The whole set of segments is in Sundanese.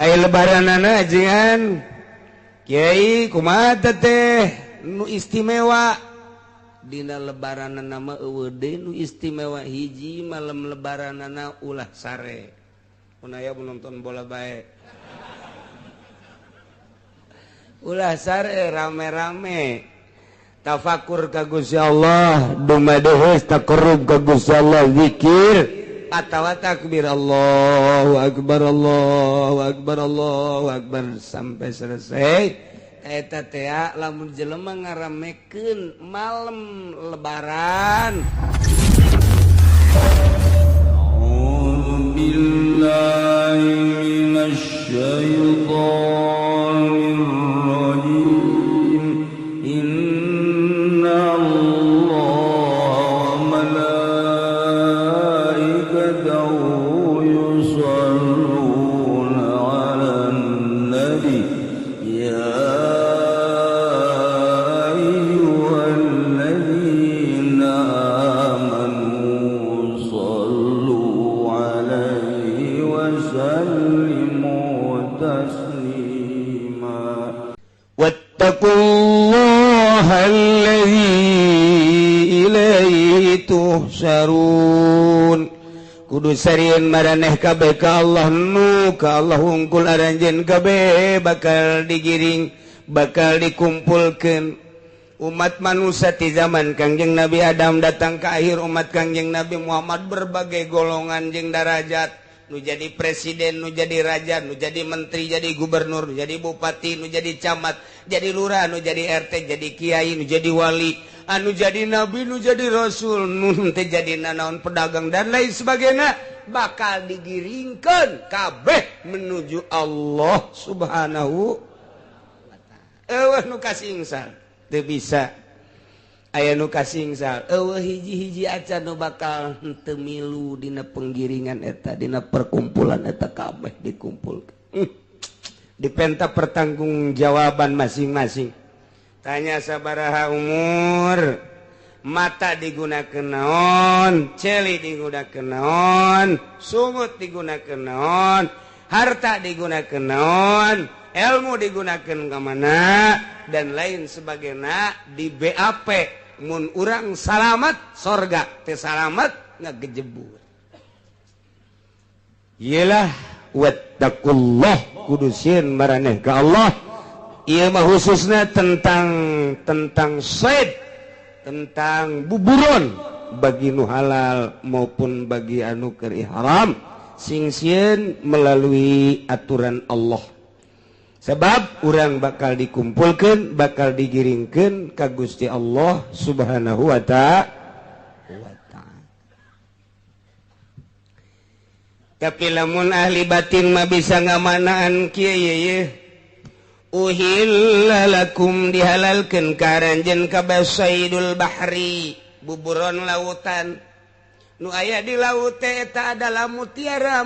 lebaranana ajengan Kyai kumaha teh nu istimewa dina lebaran nama eueuh nu istimewa hiji malam lebaranana ulah sare mun aya nonton bola bae ulah sare rame-rame tafakur ka Gusti Allah dumadeheus taqarrub ka Gusti Allah zikir atawa takbir Allahu akbar Allahu akbar Allahu akbar sampai selesai eta teh lamun jelema ngaramekeun malam lebaran A'udzu billahi minasy syaithanir rajim inna Allaha malaikatahu yusholluna 'alan nabi ya tuhsyarun kudu sarieun maraneh kabeh ka Allah nu ka Allah hungkul aranjeun kabeh bakal digiring bakal dikumpulkeun umat manusia di zaman Kangjeng Nabi Adam datang ke akhir umat Kangjeng Nabi Muhammad berbagai golongan jeung darajat nu jadi presiden, nu jadi raja, nu jadi menteri, jadi gubernur, nu jadi bupati, nu jadi camat, jadi lurah, nu jadi RT, jadi kiai, nu jadi wali, anu jadi nabi, nu jadi rasul, nu teh jadi nanaon pedagang dan lain sebagainya bakal digiringkeun kabeh menuju Allah Subhanahu wa taala. Eueuh nu kasingsan teu bisa. Aya nu kasingsal eueuh hiji-hiji acan nu bakal henteu milu dina penggiringan eta dina perkumpulan eta kabeh dikumpulkeun dipenta pertanggungjawaban masing-masing tanya sabaraha umur mata digunakeun naon celi digunakeun naon sungut digunakeun naon harta digunakeun naon ilmu digunakeun ka mana dan lain sebagainya di BAP mun urang salamat sorga teh salamat ngagejebur iyalah wattaqullah kudusin maraneh ka Allah ieu mah khususna tentang sayd tentang buburon bagi nu halal maupun bagi anu keur ihram sing sieun melalui aturan Allah sebab urang bakal dikumpulkeun bakal digiringkeun ka Gusti Allah Subhanahu wa ta'ala. Tapi lamun ahli batin mah bisa ngamanaan kieu ye uhilla lakum dihalalkeun ka aranjeun kabeh saydul bahri buburon lautan nu aya di laut teh eta adalah mutiara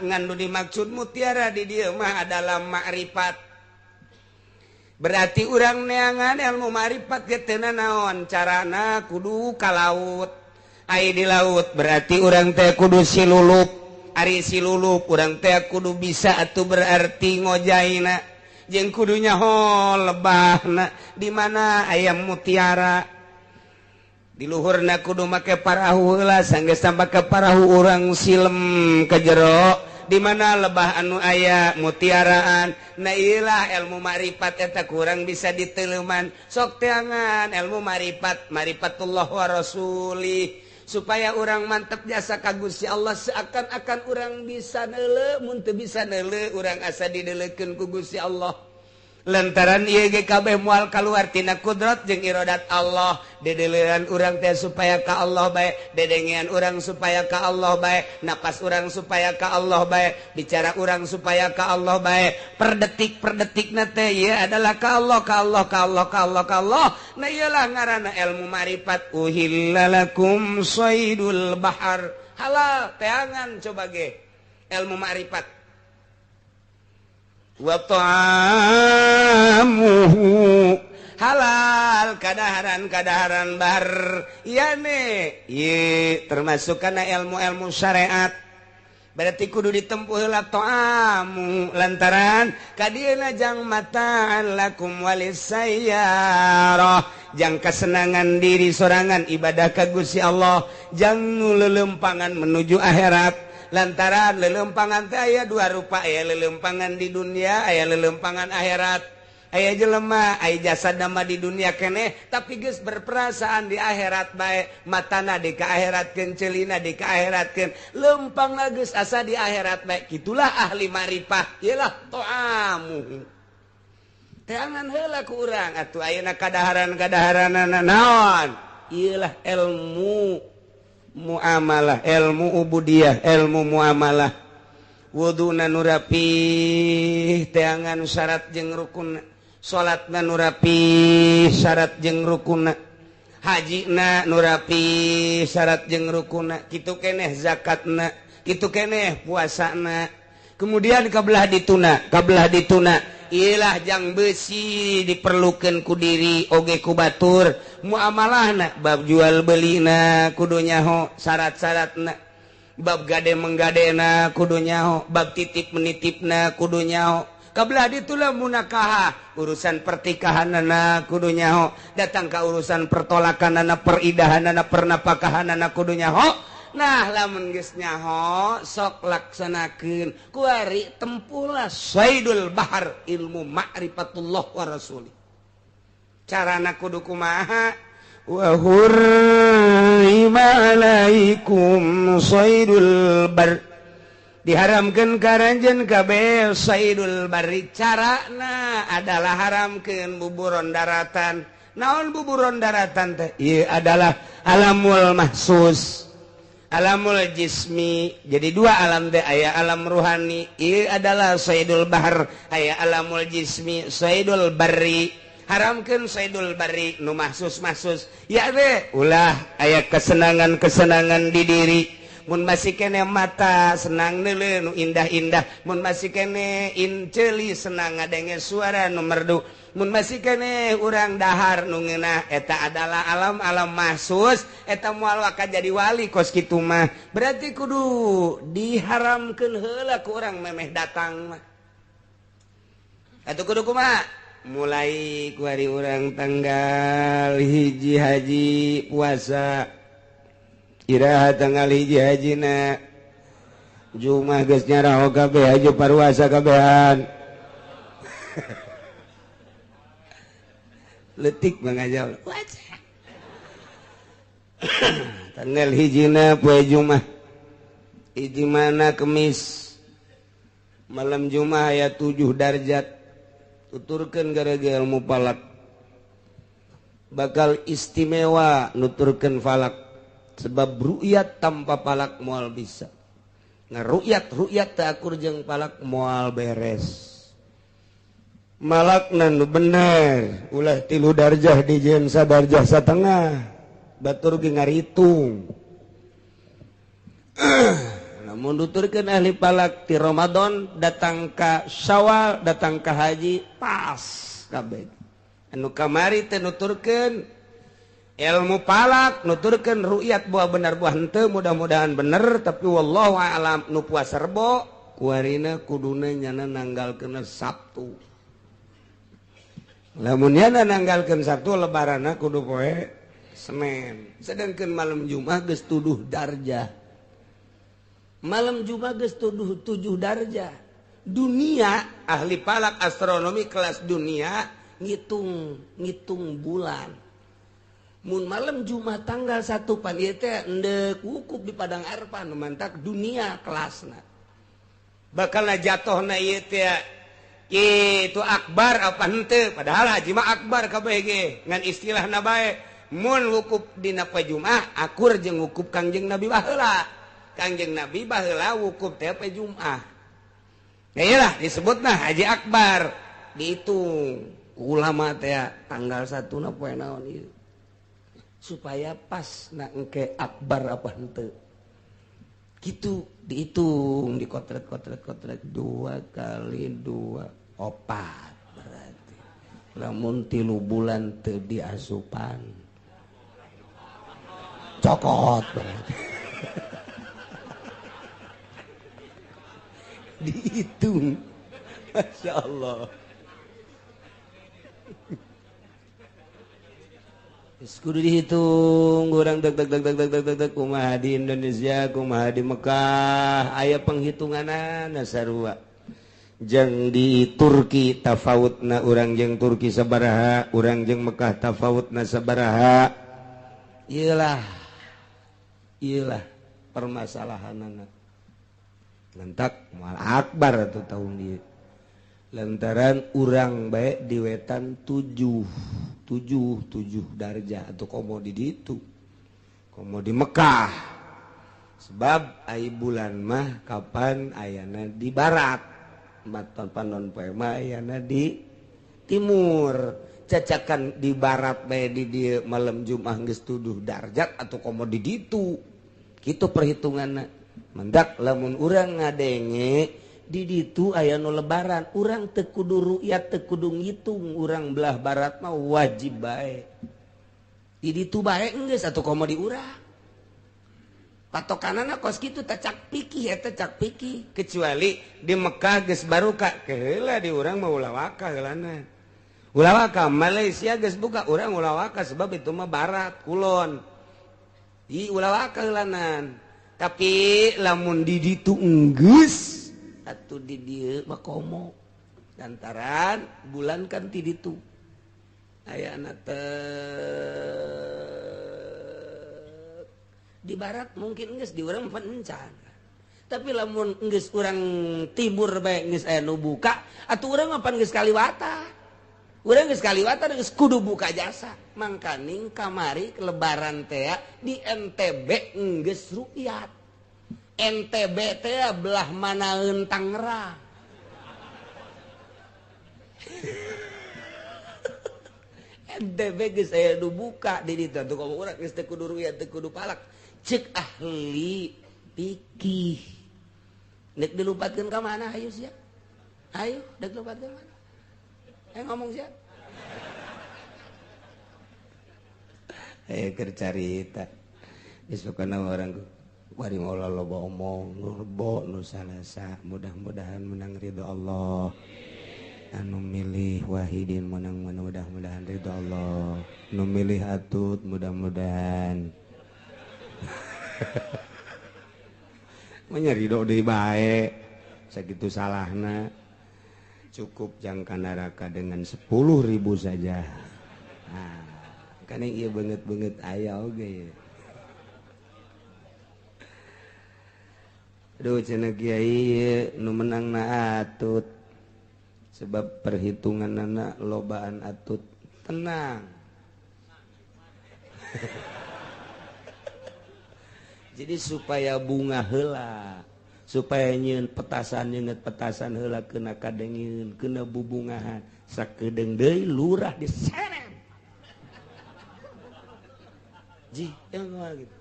nganu dimaksud mutiara di dieu mah adalah makrifat berarti urang neangan ilmu makrifat ge teu naon carana kudu ka laut aya di laut berarti urang teh kudu silulup ari silulup urang teh kudu bisa atuh berarti ngojaina jeung kudu nyaho lebahna di mana aya mutiara di luhurna kudu make parahu heula sanggeus sampai ke parahu urang silem ke jero di mana lebah anu aya mutiaraan na ieulah ilmu makrifat eta kurang bisa diteleuman sok teangan ilmu marifatullah wa rasuli supaya urang mantep jasa ka Gusti Allah seakan-akan urang bisa neuleuh mun teu bisa neuleuh urang asa dideuleukeun ku Gusti Allah lantaran ieu ge kabeh moal kaluar tina kudrat jeung iradat Allah dedeleuan urang teh supaya ka Allah bae dedengean urang supaya ka Allah bae napas urang supaya ka Allah bae bicara urang supaya ka Allah bae per detikna teh ieu adalah ka Allah nah ieulah ngaranna ilmu makrifat uhillalakum saydul bahar halal teangan coba ge ilmu makrifat wa ta'amuhu halal kadaharan bahar iya nih termasuk kana ilmu-ilmu syariat berarti kudu ditempuh heula ta'amu lantaran kadieuna jang mataan lakum walisayyarah jang kesenangan diri sorangan ibadah ka Gusti Allah jang nu lelempangan menuju akhirat lantaran lelempangan teh aya dua rupa aya lelempangan di dunia aya lelempangan akhirat aya jelema aya jasad nama di dunia keneh tapi geus berperasaan di akhirat bae matana di ka akhiratkeun ceulina di ka akhiratkeun lempang geus asa di akhirat bae kitulah ahli marifah ieulah ta'amu teangan heula ku urang atuh ayeuna kadaharan-kadaharanana naon ieulah ilmu muamalah ilmu ubudiyah ilmu muamalah wuduna nu rapih teangan syarat jeung rukun salatna nu rapih syarat jeung rukunna hajina nu rapih syarat jeung rukunna kitu keneh zakatna kitu keneh puasana kemudian kabelah dituna iyalah jang besi diperlukeun ku diri oge ku batur muamalahna bab jual belina kudu nyaho syarat-syaratna bab gade menggadena kudu nyaho bab titip menitipna kudu nyaho kabelah ditulah munakaha urusan pertikahanana kudu nyaho datang ka urusan pertolakanana peridahanana pernapakahanana kudu nyaho nah lamun geus nyaho sok laksanakeun kuari tempuhlah saidul bahar ilmu ma'rifatullah wa rasuli carana kudu kumaha wa hurrima alaikum saidul bar diharamkeun karanjeun kabeh saidul bari carana adalah haramkeun buburon daratan naon buburon daratan teh ieu adalah alamul mahsus alamul jismi jadi dua alam teh aya alam ruhani ieu adalah saidul bahar aya alamul jismi saidul bari haramkeun saidul bari nu mahsus ya teh ulah aya kesenangan di diri mun masih kene mata senang neuleuh nu indah-indah mun masih kene inceuli senang ngadenge suara nu merdu mun masih kene urang dahar nu ngeunah eta adalah alam-alam mahsus eta moal waka jadi wali kos kitu mah berarti kudu diharamkeun heula ku urang memeh datang mah atuh kudu kumaha mulai ku hari urang tanggal 1 haji puasa iraha tanggal 1 hajina Jumah geus nyaraho kabeh aju paruasa kabehan letik mangajal tanggal 1 poe Jumat hiji mana Kemis malam Jumat aya 7 darajat tuturkeun gara-gara ilmu falak bakal istimewa nuturkeun falak sebab ru'yat tanpa palak moal bisa nah ru'yat tak akur jeung palak moal beres malakna nu bener ulah 3 darjah dijieun sadarjah satengah batur ge ngaritung lamun nuturkeun ahli palak ti Ramadan datang ka Syawal datang ka haji pas kabeh anu kamari teh nuturkeun ilmu palak nuturkeun ru'yat buah benar buah henteu mudah-mudahan bener tapi wallahu a'lam nu puasa rebo kuarina kuduna nyana nanggalkeun Sabtu lamun nyana nanggalkeun Sabtu lebaranna kudu poe Senin sedangkeun malam Jumat geus 7 darjah malam Jumat geus 7 darjah dunia ahli palak astronomi kelas dunia ngitung bulan mun malam Jumat tanggal 1 pan ieu teh endek wukuf di padang Arfah nu mantak dunia kelasna bakalna jatohna ieu teh kitu akbar apa henteu padahal haji mah akbar kabeh ge ngan istilahna bae mun wukuf dina poe Jumat akur jeung wukuf Kangjeng Nabi baheula Kangjeng Nabi baheula wukuf teh poe Jumat iyalah disebutna haji akbar dihitung ulama teh tanggal 1 na poe naon ieu supaya pas nak engke akbar apa henteu gitu dihitung dikotret 2 kali 2 opat berarti lamun 3 bulan teu diasupan cokot berarti dihitung. Masya Allah. Kudu dihitung orang deg kumaha di Indonesia kumaha di Mekah aya penghitunganan sarua jeung di Turki tafawutna urang jeung Turki sabaraha urang jeung Mekah tafawutna sabaraha iyalah permasalahanana lantak moal akbar atuh tahun dieu lantaran urang bae di wetan 7 darjah atau komo di ditu komo di Mekah sebab ai bulan mah kapan ayana di barat matan panon poe mah ayana di timur cacakan di barat bae di dieu malam Jumat geus 7 darjat atau komo di ditu kitu perhitunganna mendak lamun urang ngadenge di ditu aya nu lebaran urang teu kudu ru'yat teu kudu ngitung urang belah barat mah wajib bae di ditu bae geus atuh komo di urang patokanana kos kitu teh cak pikih eta cak pikih kecuali di Mekah geus baruka keheula di urang mah ulah waka heulana ulah waka Malaysia geus buka urang ulah waka sebab itu mah barat kulon di ulah waka heulanan tapi lamun di ditu geus atuh di dieu makomo lantaran bulan kan ti ditu aya di barat mungkin geus di urang pencan tapi lamun geus urang timur bae geus aya nu buka atuh urang mah pan geus kaliwata urang geus kaliwata geus kudu buka jasa mangkaning kamari lebaran teh di NTB geus ru'yat NTB teh belah manaeun Tangerang. NTB geus aya nu buka di ditu atuh komo urang geus teu kudu ru'yat teu kudu palak. Ceuk ahli fikih. Nek dilupatkeun ka mana hayu sia? Hayu, dek lupatkeun mana? Ngomong sia. Ayo keur carita. Geus pokona orang bari maula loba omong nurbo nu salasa mudah-mudahan menang ridho Allah anu milih Wahidin menang mudah-mudahan ridho Allah nu milih Atut mudah-mudahan nya ridho deui bae sakitu salahna cukup jangka neraka dengan 10.000 saja nah kan ieu beungeut-beungeut aya oge aduh cenah kiai nu menang na Atut sebab perhitunganana lobaan Atut tenang jadi supaya bunga heula supaya nyieun petasan nyeungeut petasan heula keuna kadengieun keuna bubungahan sakedeung deui lurah diseret ji yang gitu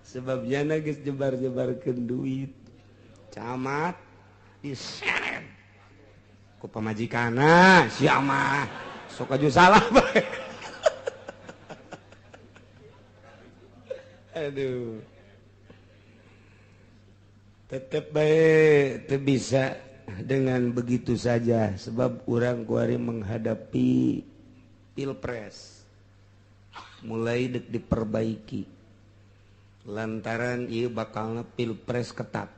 sebabnya geus jebar-jebarkeun duit camat diseret ku pamajikanna sia mah sok aju salah bae aduh tetep bae teu bisa dengan begitu saja sebab urang kuari menghadapi pilpres mulai dek diperbaiki lantaran ieu bakalna pilpres ketat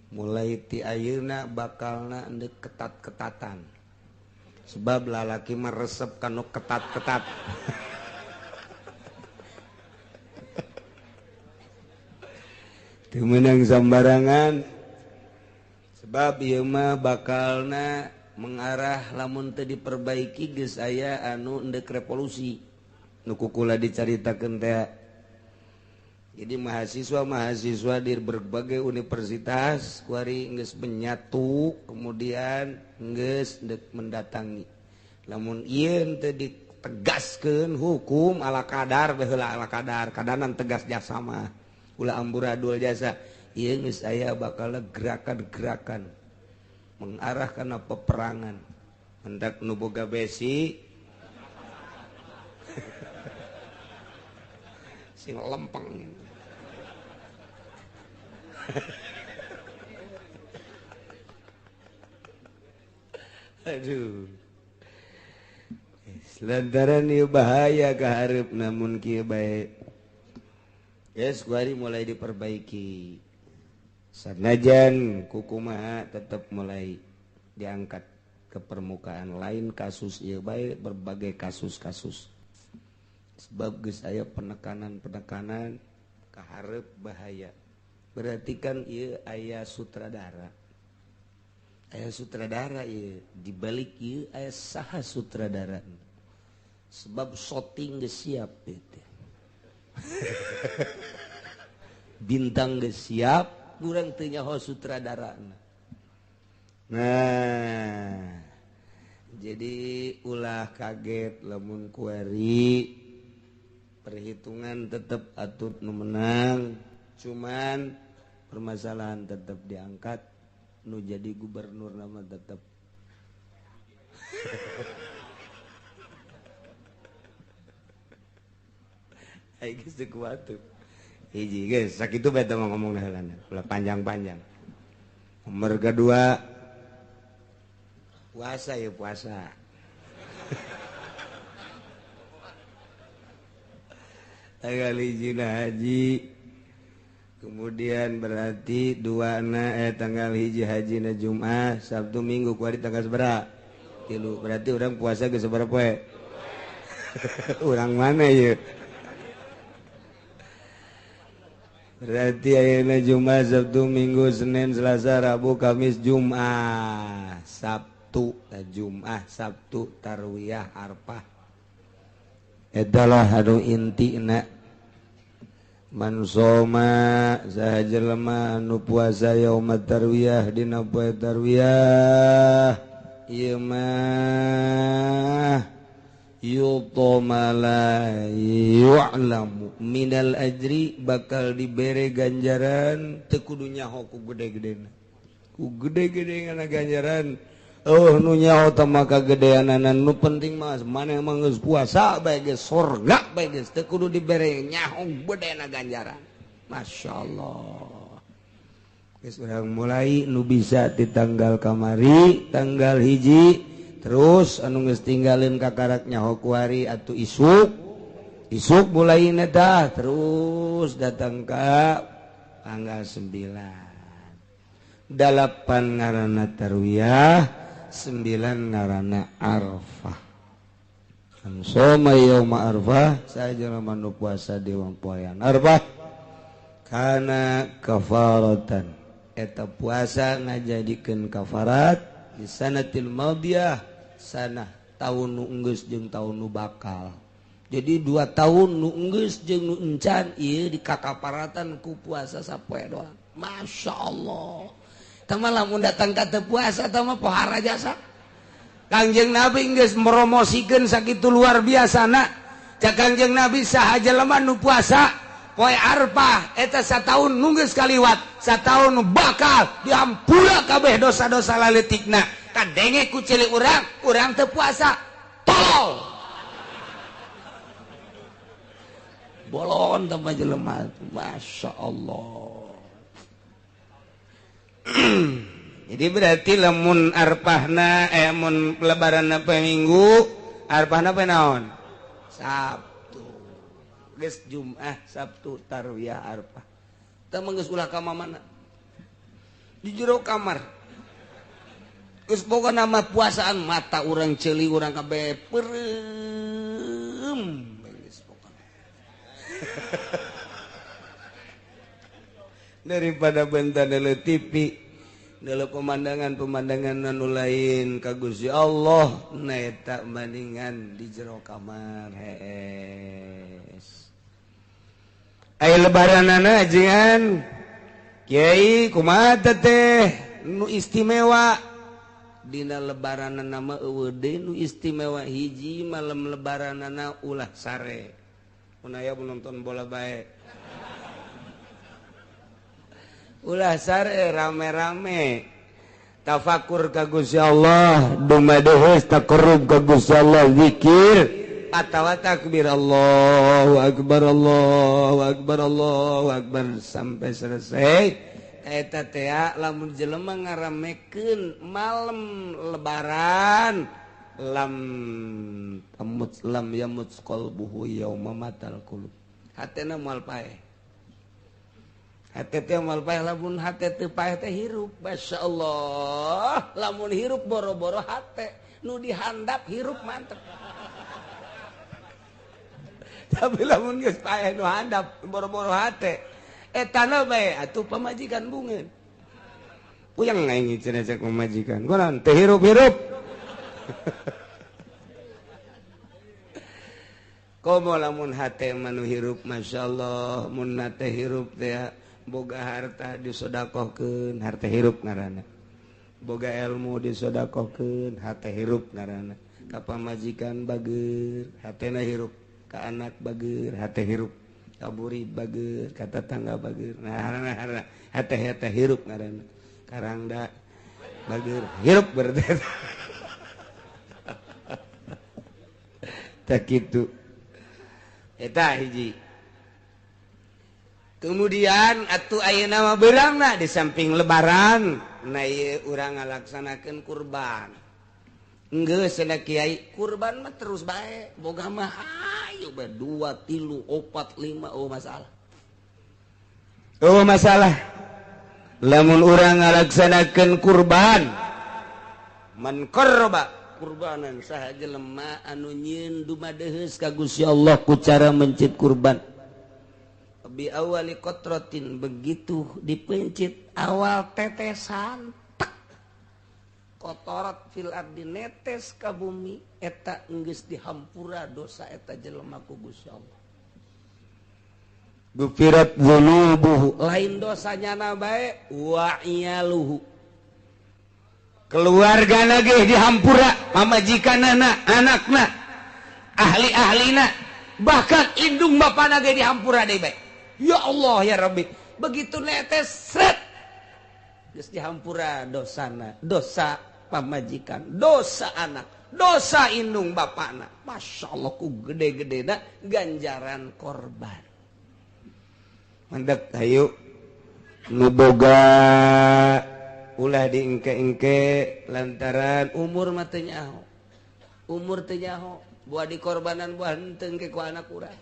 mulai ti ayeuna bakalna endek ketat-ketatan sebab lalaki mah resep kanu ketat-ketat teu meunang sambarangan sebab ieu mah bakalna mengarah lamun teu diperbaiki geus aya anu endek revolusi nu kukula dicaritakeun teh. Jadi mahasiswa di berbagai universitas kuari geus menyatu kemudian geus mendatangi. Lamun ieu teu ditegaskeun hukum ala kadar baheula ala kadar kadanan tegas jasa mah ulah amburadul jasa ieu geus aya bakal gerakan-gerakan mengarah kana peperangan hendak nu boga besi sing lempeng. Aduh. Lantaran ieu bahaya ka hareup namun kieu bae. Yes, kuari mulai diperbaiki. Sanajan kukumaha tetap mulai diangkat ke permukaan lain kasus ieu bae berbagai kasus-kasus. Sebab geus aya penekanan-penekanan ka hareup bahaya. Berarti kan ieu aya sutradara. Aya sutradara ieu, di balik ieu aya saha sutradara. Sebab syuting geus siap teh. Bintang geus siap, urang teu nyaho sutradarana. Nah, jadi ulah kaget lamun kuari perhitungan tetap atut nu menang, cuman permasalahan tetap diangkat nu jadi gubernur nama tetap. Ai geus teu kuat tuh. Hiji geus sakitu bae teh ngomong heulana, ulah panjang-panjang. Nomor kedua puasa ya puasa. Tanggal hijina haji. Kemudian berarti tanggal hiji hajina Jumat, Sabtu Minggu kuari tanggal sabaraha? 3. Berarti orang puasa geus sabaraha poe? Urang mana ye? Berarti ayeuna Jumat, Sabtu, Minggu, Senin, Selasa, Rabu, Kamis, Jumat, Sabtu, Jumat, Sabtu, Tarwiyah, Arfah. Etalah anu intina. Man soma saha jelema anu puasa yaumat tarwiyah dina poe tarwiyah ieu mah yutomala yu'lamu minal ajri bakal dibere ganjaran teu kudu nyaho ku gede-gedena ku gede-gedena ganjaran nu nyaho teh mah kagedeanana nu penting mah maneh mah geus puasa bae geus surga bae geus teu kudu dibere nyaho gedena ganjaran masyaallah geus urang mulai nu bisa di tanggal kamari tanggal hiji terus anu geus tinggalin kakarak nyaho kuari atuh isuk mulai tah terus datang ka tanggal 9 8 ngaranna tarwiyah 9 ngaranna Arafah. Soma yauma Arafah saja manu puasa di poean Arafah kana kafaratan eta puasa ngajadikeun kafarat di sanatil madiyah sanah taun nu enggeus jeung taun nu bakal. Jadi 2 tahun nu enggeus jeung nu encan ieu dikakaparatan ku puasa sapoe doang. Masyaallah. Tama lamun datang kata puasa tama pohara jasa. Kangjeng Nabi geus meromosikeun sakitu luar biasana. Cak Kangjeng Nabi saha jelema nu puasa poe Arfah eta sataun nu geus kaliwat, sataun nu bakal diampura kabeh dosa-dosa laletikna. Kadenge ku cilik urang teu puasa. Tolol. Bolon tama jelema, masyaallah. Jadi berarti lamun arpahna mun lebaranna poe Minggu arpahna poe naon? Sabtu. Geus Jumat, Sabtu, Tarwiyah, Arfah. Teu mah geus ulah ka mamana. Di jero kamar. Geus boga nama puasaan mata urang ceuli urang kabeh peureum. Geus pokona. Daripada bentar dulu TV dulu pemandangan anu lain ka Gusti Allah naeta mendingan di jero kamar hees aya lebaranana ajengan Kiai kumaha teh nu istimewa dina lebaranana mah eueuh deui nu istimewa hiji malam lebaranana ulah sare mun aya nonton bola bae ulah sare rame-rame tafakur ka Gusti Allah dumadeheus taqarrub ka Gusti Allah zikir atawa takbir Allahu akbar Allahu akbar Allahu akbar sampai selesai. Eta teh lamun jelema ngaramekeun malam lebaran lam yamut qalbuhu yauma matal qulub. Hatena moal paeh. Hate teh moal paeh lamun hate teu paeh teh hirup. Masyaallah, lamun hirup boro-boro hate, nu dihandap hirup mantep. Tapi lamun geus paeh nu handap boro-boro hate, etana bae atuh pamajikan bungeun. Puyang aing cenah cek pamajikan. Kunaon teh hirup-hirup. Komo lamun hate manu hirup masyaallah mun nate hirup teh boga harta disodakohkeun harta hirup ngaranna. Boga ilmu disodakohkeun harta hirup ngaranna. Ka pamajikan bageur hatena hirup, ka anak bageur hate hirup, ka buri bageur, ka tetangga bageur. Nah hate hirup ngaranna. Karangda bageur hirup berarti. Tak kitu. Eta hiji. Kemudian atuh ayeuna mah beurangna di samping lebaran, na ieu urang ngalaksanakeun kurban. Enggeus cenah kiai, kurban mah terus bae, boga mah hayu bae 2, 3, 4, 5 masalah. Masalah. Lamun urang ngalaksanakeun kurban, man qarraba kurbanan saha jelema anu nyieun dumadeheus ka Gusti Allah ku cara mencit kurban bi awali qatratin begitu dipencit awal tetesan tek kotorat fil ardi netes ka bumi eta geus dihampura dosa eta jelema ku Gusti Allah gufirat dzunubuhu lain dosanya na bae wa iyaluhu keluarga nage dihampura pamajikanana anakna ahli-ahlina bahkan indung bapa nage dihampura deui bae ya Allah ya Rabbi begitu netes sret geus dihampura dosana dosa pamajikan dosa anak dosa indung bapana masyaallah ku gede-gedena ganjaran korban mandek hayu nu boga ulah diengke-engke lantaran umur mah teu nyaho. Umur teu nyaho. Buah dikorbanan buah henteu engke ku anak urang.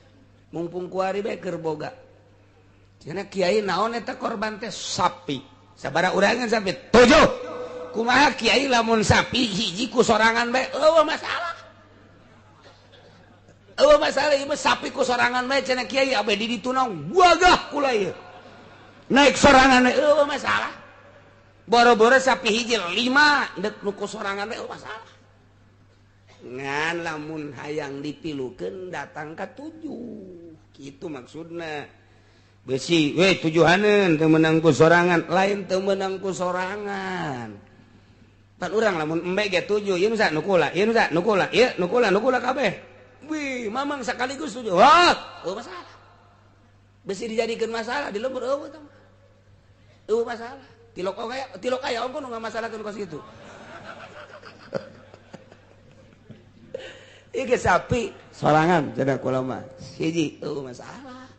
Mumpung kuari bae keur boga. Cenah kiai naon eta korban teh sapi. Sabaraha urangan sapi? 7. Kumaha kiai lamun sapi hiji ku sorangan bae eueuh masalah. Eueuh masalah ieu sapi ku sorangan bae cenah kiai abdi di ditu naon buagah kula ieu. Naik sorangan eueuh masalah. Boro-boro sapi hiji 5 dek nu ku sorangan we masalah. Ngan lamun hayang dipilukeun datang ka 7. Kitu maksudna. Besi we tujuaneun teu meunang ku sorangan, lain teu meunang ku sorangan. Pan urang lamun embe ge 7, ieu nu sa nu kula, ieu nu sa nu kula, ieu nu kula kabeh. Wih, mamang sakaligus 7. Wah, masalah. Besi dijadikeun masalah di lembur eueuh tah. Eueuh masalah. Tilok aya ongko nu ngamasalahkeun kos kitu. Ieu sapi sorangan cenah kula mah. Hiji masalah.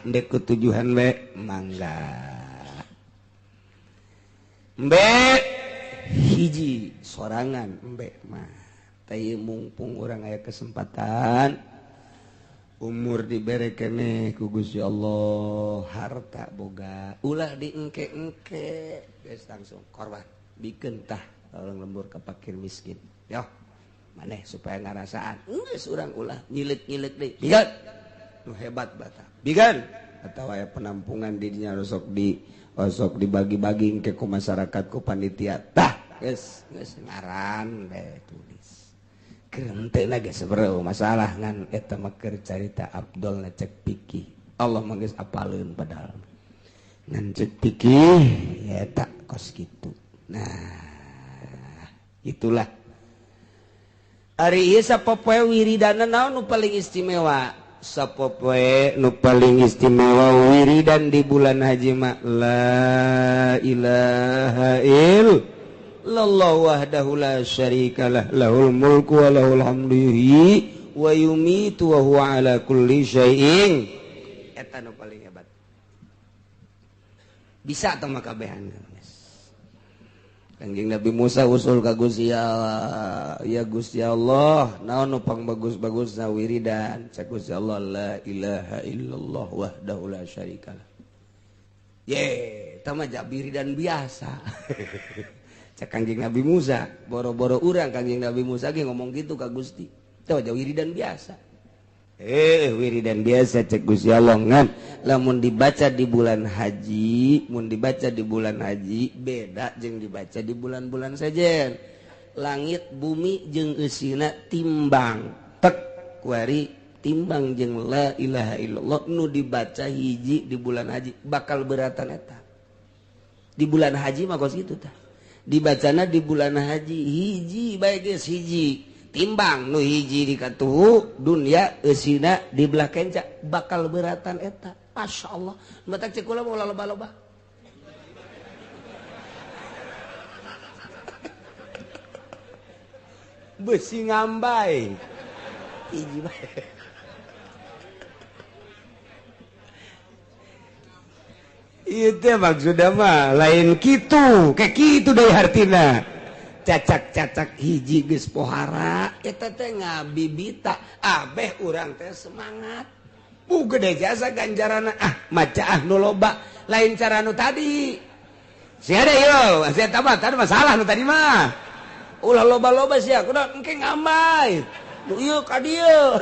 Ndek ku tujuan we mangga. Mbe hiji sorangan mbe mah. Teu mumpung urang aya kesempatan umur dibere keneh ku Gusti Allah harta boga ulah diengke-engke geus langsung korban bikeun tah orang lembur ka fakir miskin yo maneh supaya ngarasaan geus urang ulah nyileuk-nyileuk deui bigan nu hebat bata bigan atawa aya penampungan di dinya sok dibagi-bagi engke ku masyarakat ku panitia tah geus ngaran bae tulis kerenteuna ge sabareu masalah ngan eta mah keur carita Abdul na cek pikih Allah mah geus apaleun padahal ngan cek pikih eta kos kitu. Nah itulah ari ieu sapopoe wiridana naon nu paling istimewa sapopoe nu paling istimewa wiridan di bulan haji mah la ilaha illallah lallahu wahdahu la syarikalah lahul mulku wa lahul hamdu yuhyi wa yumitu wa huwa ala kulli syai'in. Eta nu paling hebat. Bisa tah mah kabehan. Kanjeng Nabi Musa usul ka Gusti Allah, ya Gusti Allah, naon nu pang bagus-bagusna wiridan? Cak Gusti Allah, la ilaha illallah wahdahu la syarikalah. Ye, tah mah wiridan biasa. Cak Kanjeng Nabi Musa, boro-boro urang Kanjeng Nabi Musa ge ngomong gitu ka Gusti. Tah wiridan biasa. Wiridan biasa cek Gusti Allah ngan lamun dibaca di bulan haji, mun dibaca di bulan haji beda jeung dibaca di bulan-bulan sajen. Langit bumi jeung eusina timbang tek kuari timbang jeung la ilaha illallah nu dibaca hiji di bulan haji bakal beratan eta. Di bulan haji mah kos kitu tah. Dibacana di bulan haji hiji bae geus hiji. Timbang nu hiji dikatuhu dunya eusina di belah kenca bakal beratan eta. Masya Allah matak cek kula mau loba-loba besi ngambai hiji bae. Itu maksudnya mah lain kitu kayak kitu dari hartina cacak-cacak hiji geus pohara eta teh ngabibita abeh urang teh semangat gede jasa ganjarana maca nu loba lain cara nu tadi sia ada yo sia tambah tadi masalah nu tadi mah ulah loba-loba sia kudu engke ngambay nu ieu ka dieu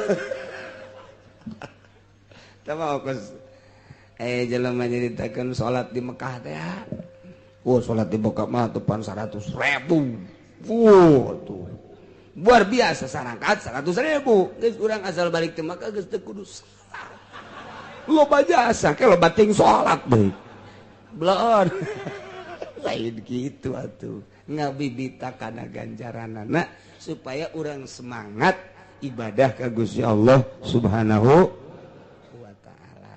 tama kos jelema nyaritakeun salat di Mekah teh salat di Mekah mah tepan 100.000 tuh luar biasa sarangkat 100.000 geus urang asal balik teh Mekah geus teu kudu loba jasa ke loba ting salat deui belon lain kitu atuh ngabibita kana ganjaranana supaya urang semangat ibadah ka Gusti Allah Subhanahu wa taala.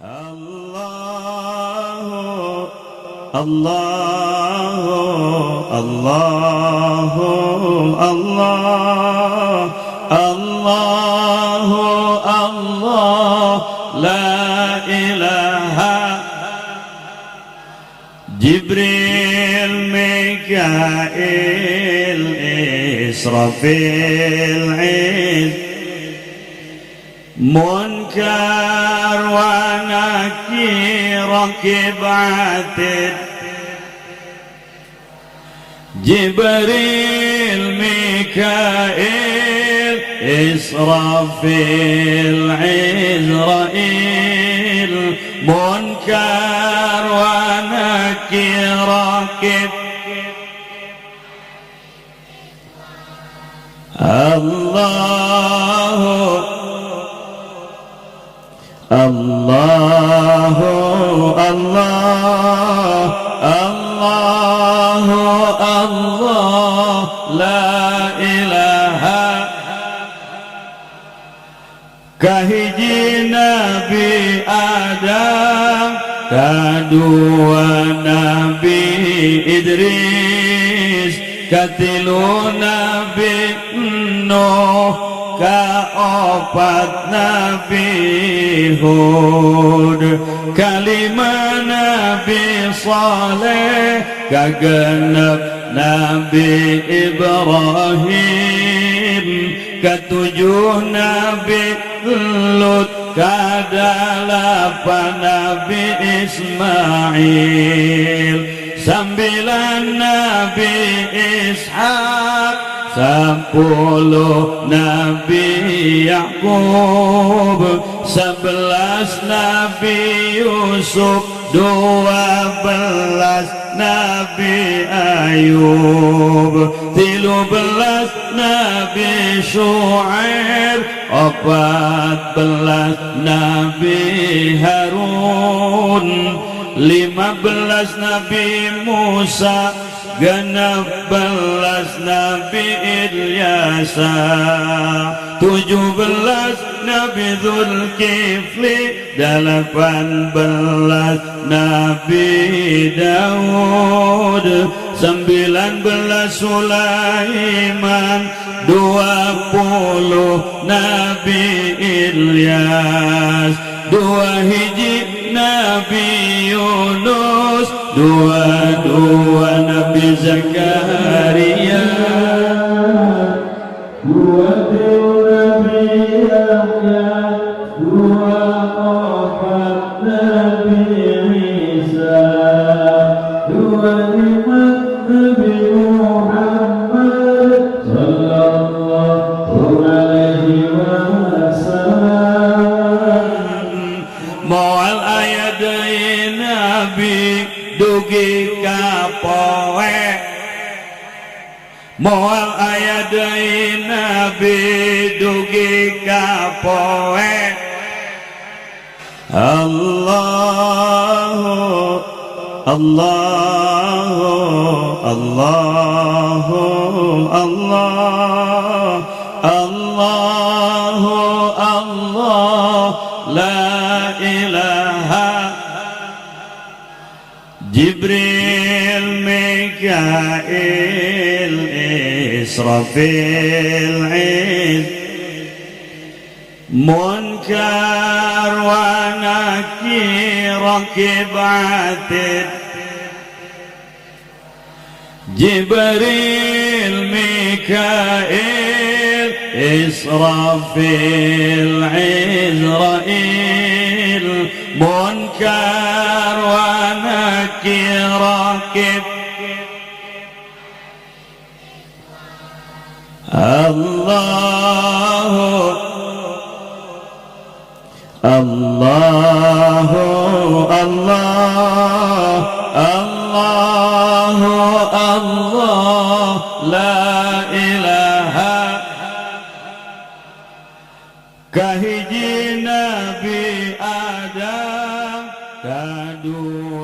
Allahu Allahu Allah Allahu Allah la ilaha Jibril Mikail Israfil Munkar wa Nakir Rakib Atid Jibril Mikail Israfil Izrail Munkar wa Nakir Rakib Allahu Allah Allahu Allah la ilaha kahiji Nabi Adam kadua Nabi Idris katilu Nabi Nuh kaopat Nabi Hud kalima Nabi Saleh kagenep Nabi Ibrahim katujuh Nabi Lut kadalapan Nabi Ismail sembilan Nabi Ishaq 10 Nabi Yakub 11 Nabi Yusuf 12 Nabi Ayub 13 Nabi Syuaib 14 Nabi Harun 15 Nabi Musa, genap 11 Nabi Ilyasa, 17 Nabi Zulkifli, 18 Nabi Daud, 19 Sulaiman, 20 Nabi Ilyas, 2 hiji Nabi Yunus, 22 Nabi Zakaria, 20 Nabi Yahya, 24 Nabi Isa, 25 Nabi Muhammad sallallahu alaihi wasallam. Moal ayat Nabi dugi kapoe, moal ayat Nabi dugi kapoe. Allahu Allahu Allahu Allah Allahu Allah la ilaha. Jibril, Mikail, Israfil, Munkar wa Nakir, Rakib Atid. Jibril, Mikail, Israfil, Izrail, Munkar wa Nakir, Rakib. Allahu Allahu Allah Allahu Allah la ilaha. Kahiji Nabi Adam, kadua